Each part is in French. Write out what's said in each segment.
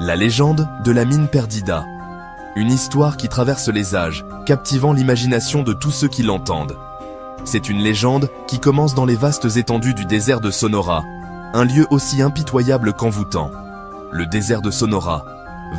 La légende de la mine Perdida. Une histoire qui traverse les âges, captivant l'imagination de tous ceux qui l'entendent. C'est une légende qui commence dans les vastes étendues du désert de Sonora, un lieu aussi impitoyable qu'envoûtant. Le désert de Sonora,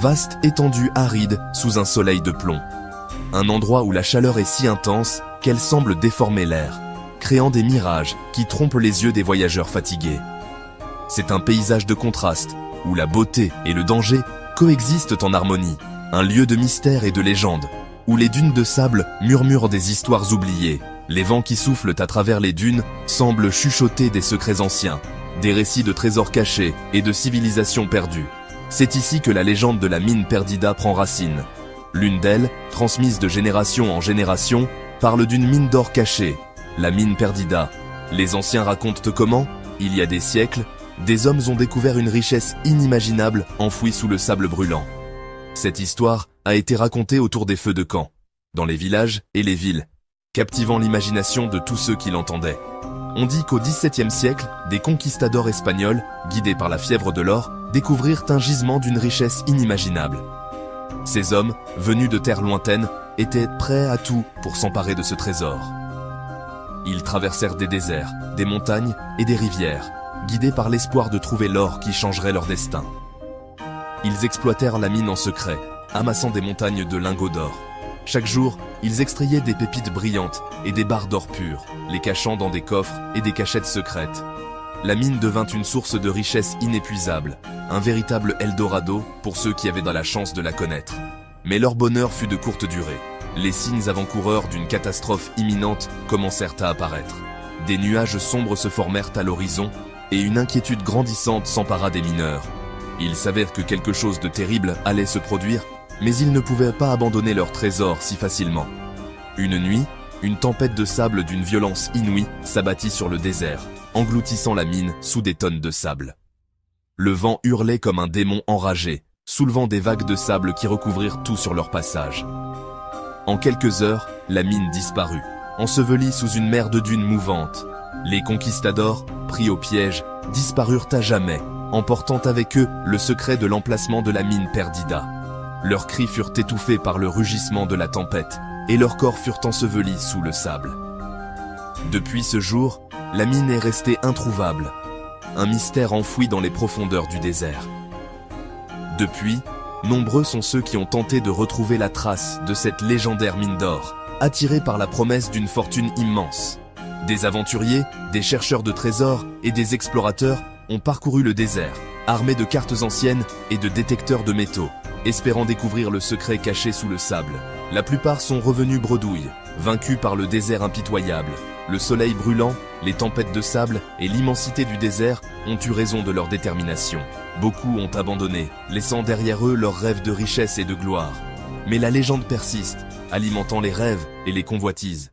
vaste étendue aride sous un soleil de plomb. Un endroit où la chaleur est si intense qu'elle semble déformer l'air, créant des mirages qui trompent les yeux des voyageurs fatigués. C'est un paysage de contraste, où la beauté et le danger coexistent en harmonie. Un lieu de mystère et de légende, où les dunes de sable murmurent des histoires oubliées. Les vents qui soufflent à travers les dunes semblent chuchoter des secrets anciens, des récits de trésors cachés et de civilisations perdues. C'est ici que la légende de la mine Perdida prend racine. L'une d'elles, transmise de génération en génération, parle d'une mine d'or cachée, la mine Perdida. Les anciens racontent comment, il y a des siècles, des hommes ont découvert une richesse inimaginable enfouie sous le sable brûlant. Cette histoire a été racontée autour des feux de camp, dans les villages et les villes, captivant l'imagination de tous ceux qui l'entendaient. On dit qu'au XVIIe siècle, des conquistadors espagnols, guidés par la fièvre de l'or, découvrirent un gisement d'une richesse inimaginable. Ces hommes, venus de terres lointaines, étaient prêts à tout pour s'emparer de ce trésor. Ils traversèrent des déserts, des montagnes et des rivières, guidés par l'espoir de trouver l'or qui changerait leur destin. Ils exploitèrent la mine en secret, amassant des montagnes de lingots d'or. Chaque jour, ils extrayaient des pépites brillantes et des barres d'or pur, les cachant dans des coffres et des cachettes secrètes. La mine devint une source de richesse inépuisable, un véritable Eldorado pour ceux qui avaient la chance de la connaître. Mais leur bonheur fut de courte durée. Les signes avant-coureurs d'une catastrophe imminente commencèrent à apparaître. Des nuages sombres se formèrent à l'horizon et une inquiétude grandissante s'empara des mineurs. Il s'avère que quelque chose de terrible allait se produire, mais ils ne pouvaient pas abandonner leur trésor si facilement. Une nuit, une tempête de sable d'une violence inouïe s'abattit sur le désert, engloutissant la mine sous des tonnes de sable. Le vent hurlait comme un démon enragé, soulevant des vagues de sable qui recouvrirent tout sur leur passage. En quelques heures, la mine disparut, ensevelie sous une mer de dunes mouvantes. Les conquistadors, pris au piège, disparurent à jamais, emportant avec eux le secret de l'emplacement de la mine Perdida. Leurs cris furent étouffés par le rugissement de la tempête, et leurs corps furent ensevelis sous le sable. Depuis ce jour, la mine est restée introuvable, un mystère enfoui dans les profondeurs du désert. Depuis, nombreux sont ceux qui ont tenté de retrouver la trace de cette légendaire mine d'or, attirés par la promesse d'une fortune immense. Des aventuriers, des chercheurs de trésors et des explorateurs ont parcouru le désert, armés de cartes anciennes et de détecteurs de métaux, espérant découvrir le secret caché sous le sable. La plupart sont revenus bredouilles, vaincus par le désert impitoyable. Le soleil brûlant, les tempêtes de sable et l'immensité du désert ont eu raison de leur détermination. Beaucoup ont abandonné, laissant derrière eux leurs rêves de richesse et de gloire. Mais la légende persiste, alimentant les rêves et les convoitises.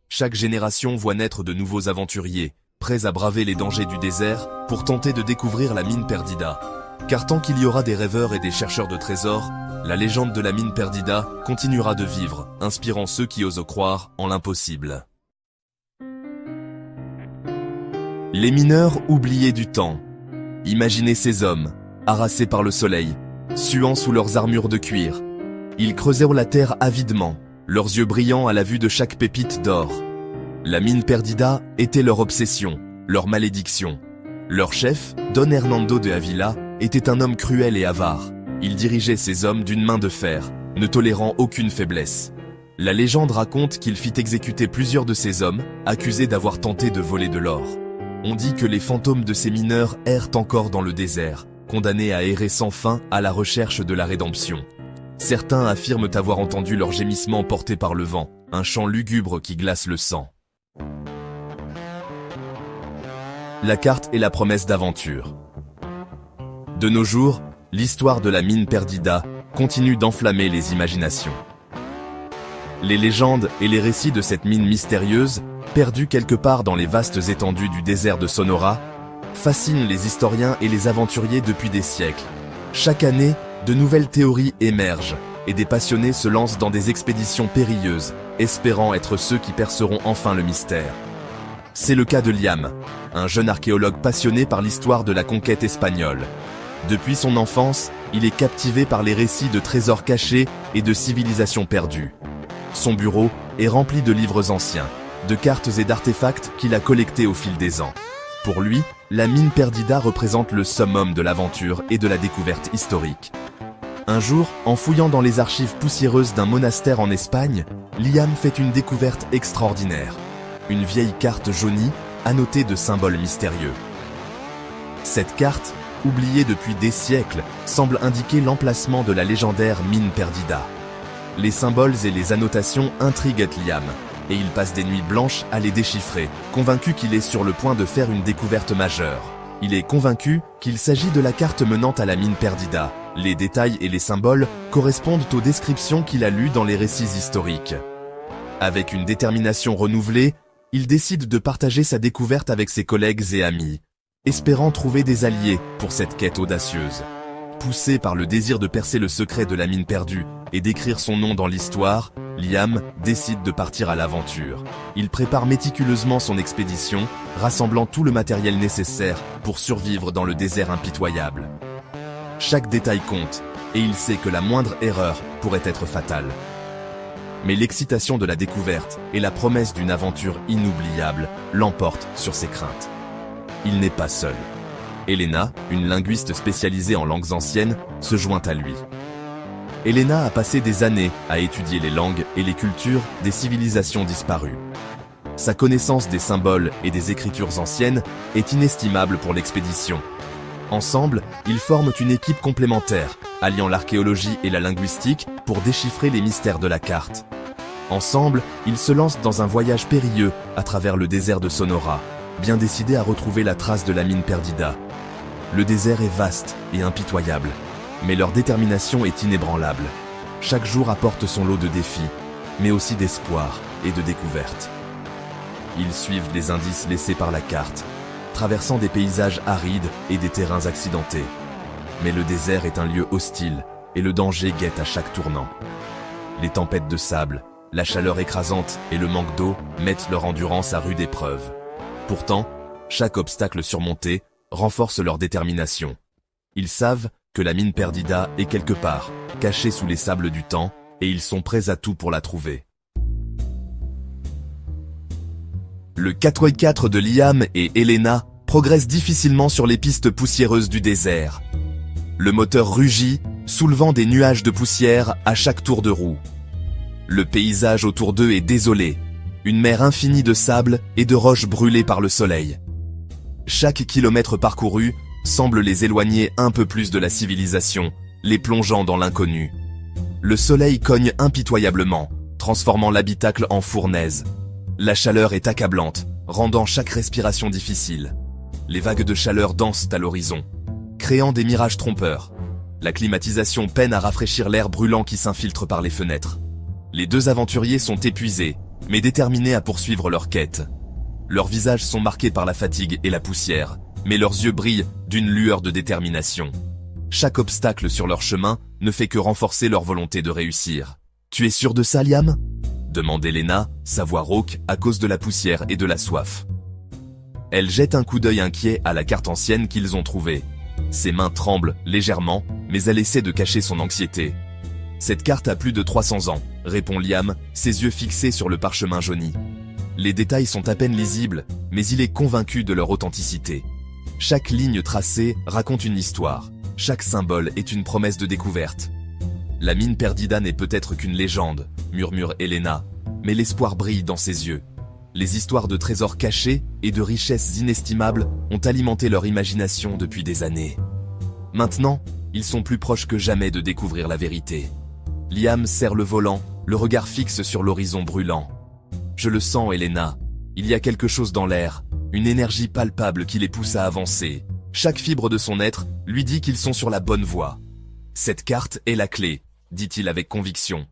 Chaque génération voit naître de nouveaux aventuriers, prêts à braver les dangers du désert pour tenter de découvrir la mine Perdida. Car tant qu'il y aura des rêveurs et des chercheurs de trésors, la légende de la mine Perdida continuera de vivre, inspirant ceux qui osent croire en l'impossible. Les mineurs oubliés du temps. Imaginez ces hommes, harassés par le soleil, suant sous leurs armures de cuir. Ils creusaient la terre avidement, leurs yeux brillants à la vue de chaque pépite d'or. La mine Perdida était leur obsession, leur malédiction. Leur chef, Don Hernando de Avila, était un homme cruel et avare. Il dirigeait ses hommes d'une main de fer, ne tolérant aucune faiblesse. La légende raconte qu'il fit exécuter plusieurs de ses hommes, accusés d'avoir tenté de voler de l'or. On dit que les fantômes de ces mineurs errent encore dans le désert, condamnés à errer sans fin à la recherche de la rédemption. Certains affirment avoir entendu leurs gémissements portés par le vent, un chant lugubre qui glace le sang. La carte et la promesse d'aventure. De nos jours, l'histoire de la mine Perdida continue d'enflammer les imaginations. Les légendes et les récits de cette mine mystérieuse, perdue quelque part dans les vastes étendues du désert de Sonora, fascinent les historiens et les aventuriers depuis des siècles. Chaque année, de nouvelles théories émergent et des passionnés se lancent dans des expéditions périlleuses, espérant être ceux qui perceront enfin le mystère. C'est le cas de Liam, un jeune archéologue passionné par l'histoire de la conquête espagnole. Depuis son enfance, il est captivé par les récits de trésors cachés et de civilisations perdues. Son bureau est rempli de livres anciens, de cartes et d'artefacts qu'il a collectés au fil des ans. Pour lui, la mine Perdida représente le summum de l'aventure et de la découverte historique. Un jour, en fouillant dans les archives poussiéreuses d'un monastère en Espagne, Liam fait une découverte extraordinaire. Une vieille carte jaunie, annotée de symboles mystérieux. Cette carte, oubliée depuis des siècles, semble indiquer l'emplacement de la légendaire mine Perdida. Les symboles et les annotations intriguent Liam, et il passe des nuits blanches à les déchiffrer, convaincu qu'il est sur le point de faire une découverte majeure. Il est convaincu qu'il s'agit de la carte menant à la mine Perdida. Les détails et les symboles correspondent aux descriptions qu'il a lues dans les récits historiques. Avec une détermination renouvelée, il décide de partager sa découverte avec ses collègues et amis, espérant trouver des alliés pour cette quête audacieuse. Poussé par le désir de percer le secret de la mine perdue et d'écrire son nom dans l'histoire, Liam décide de partir à l'aventure. Il prépare méticuleusement son expédition, rassemblant tout le matériel nécessaire pour survivre dans le désert impitoyable. Chaque détail compte, et il sait que la moindre erreur pourrait être fatale. Mais l'excitation de la découverte et la promesse d'une aventure inoubliable l'emportent sur ses craintes. Il n'est pas seul. Elena, une linguiste spécialisée en langues anciennes, se joint à lui. Elena a passé des années à étudier les langues et les cultures des civilisations disparues. Sa connaissance des symboles et des écritures anciennes est inestimable pour l'expédition. Ensemble, ils forment une équipe complémentaire, alliant l'archéologie et la linguistique pour déchiffrer les mystères de la carte. Ensemble, ils se lancent dans un voyage périlleux à travers le désert de Sonora, bien décidés à retrouver la trace de la mine Perdida. Le désert est vaste et impitoyable, mais leur détermination est inébranlable. Chaque jour apporte son lot de défis, mais aussi d'espoir et de découvertes. Ils suivent les indices laissés par la carte, traversant des paysages arides et des terrains accidentés. Mais le désert est un lieu hostile et le danger guette à chaque tournant. Les tempêtes de sable, la chaleur écrasante et le manque d'eau mettent leur endurance à rude épreuve. Pourtant, chaque obstacle surmonté renforce leur détermination. Ils savent que la mine Perdida est quelque part, cachée sous les sables du temps, et ils sont prêts à tout pour la trouver. Le 4x4 de Liam et Elena progresse difficilement sur les pistes poussiéreuses du désert. Le moteur rugit, soulevant des nuages de poussière à chaque tour de roue. Le paysage autour d'eux est désolé, une mer infinie de sable et de roches brûlées par le soleil. Chaque kilomètre parcouru semble les éloigner un peu plus de la civilisation, les plongeant dans l'inconnu. Le soleil cogne impitoyablement, transformant l'habitacle en fournaise. La chaleur est accablante, rendant chaque respiration difficile. Les vagues de chaleur dansent à l'horizon, créant des mirages trompeurs. La climatisation peine à rafraîchir l'air brûlant qui s'infiltre par les fenêtres. Les deux aventuriers sont épuisés, mais déterminés à poursuivre leur quête. Leurs visages sont marqués par la fatigue et la poussière, mais leurs yeux brillent d'une lueur de détermination. Chaque obstacle sur leur chemin ne fait que renforcer leur volonté de réussir. « Tu es sûr de ça, Liam ?» demande Elena, sa voix rauque à cause de la poussière et de la soif. Elle jette un coup d'œil inquiet à la carte ancienne qu'ils ont trouvée. Ses mains tremblent légèrement, mais elle essaie de cacher son anxiété. « Cette carte a plus de 300 ans, répond Liam, ses yeux fixés sur le parchemin jauni. Les détails sont à peine lisibles, mais il est convaincu de leur authenticité. Chaque ligne tracée raconte une histoire, chaque symbole est une promesse de découverte. La mine Perdida n'est peut-être qu'une légende, murmure Elena, mais l'espoir brille dans ses yeux. Les histoires de trésors cachés et de richesses inestimables ont alimenté leur imagination depuis des années. Maintenant, ils sont plus proches que jamais de découvrir la vérité. Liam serre le volant, le regard fixe sur l'horizon brûlant. Je le sens, Elena. Il y a quelque chose dans l'air, une énergie palpable qui les pousse à avancer. Chaque fibre de son être lui dit qu'ils sont sur la bonne voie. Cette carte est la clé, dit-il avec conviction.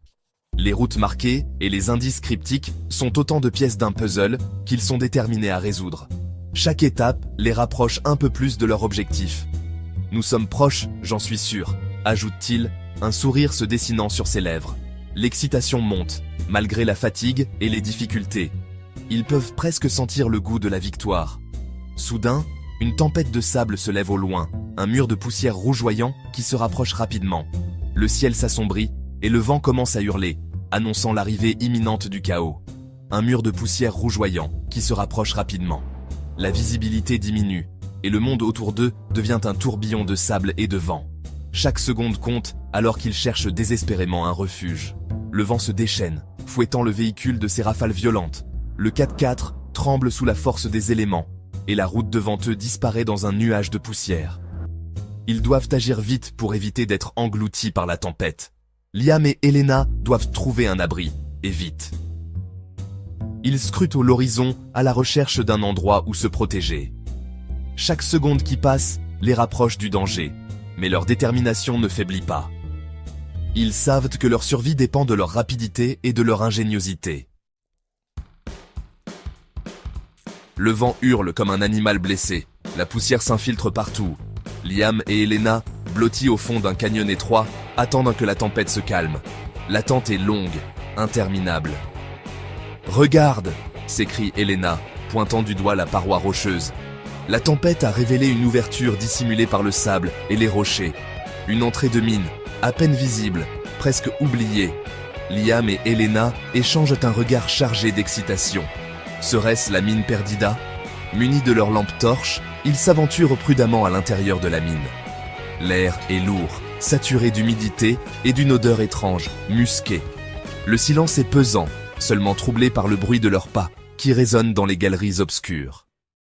Les routes marquées et les indices cryptiques sont autant de pièces d'un puzzle qu'ils sont déterminés à résoudre. Chaque étape les rapproche un peu plus de leur objectif. Nous sommes proches, j'en suis sûr, ajoute-t-il, un sourire se dessinant sur ses lèvres. L'excitation monte, malgré la fatigue et les difficultés. Ils peuvent presque sentir le goût de la victoire. Soudain, une tempête de sable se lève au loin, un mur de poussière rougeoyant qui se rapproche rapidement. Le ciel s'assombrit et le vent commence à hurler, annonçant l'arrivée imminente du chaos. Un mur de poussière rougeoyant qui se rapproche rapidement. La visibilité diminue et le monde autour d'eux devient un tourbillon de sable et de vent. Chaque seconde compte alors qu'ils cherchent désespérément un refuge. Le vent se déchaîne, fouettant le véhicule de ses rafales violentes. Le 4x4 tremble sous la force des éléments et la route devant eux disparaît dans un nuage de poussière. Ils doivent agir vite pour éviter d'être engloutis par la tempête. Liam et Elena doivent trouver un abri, et vite. Ils scrutent l'horizon à la recherche d'un endroit où se protéger. Chaque seconde qui passe les rapproche du danger, mais leur détermination ne faiblit pas. Ils savent que leur survie dépend de leur rapidité et de leur ingéniosité. Le vent hurle comme un animal blessé, la poussière s'infiltre partout. Liam et Elena, blottis au fond d'un canyon étroit, attendent que la tempête se calme. L'attente est longue, interminable. « Regarde !» s'écrie Elena, pointant du doigt la paroi rocheuse. La tempête a révélé une ouverture dissimulée par le sable et les rochers. Une entrée de mine, à peine visible, presque oubliée. Liam et Elena échangent un regard chargé d'excitation. Serait-ce la mine Perdida ? Munis de leurs lampes torches, ils s'aventurent prudemment à l'intérieur de la mine. L'air est lourd, saturé d'humidité et d'une odeur étrange, musquée. Le silence est pesant, seulement troublé par le bruit de leurs pas, qui résonne dans les galeries obscures.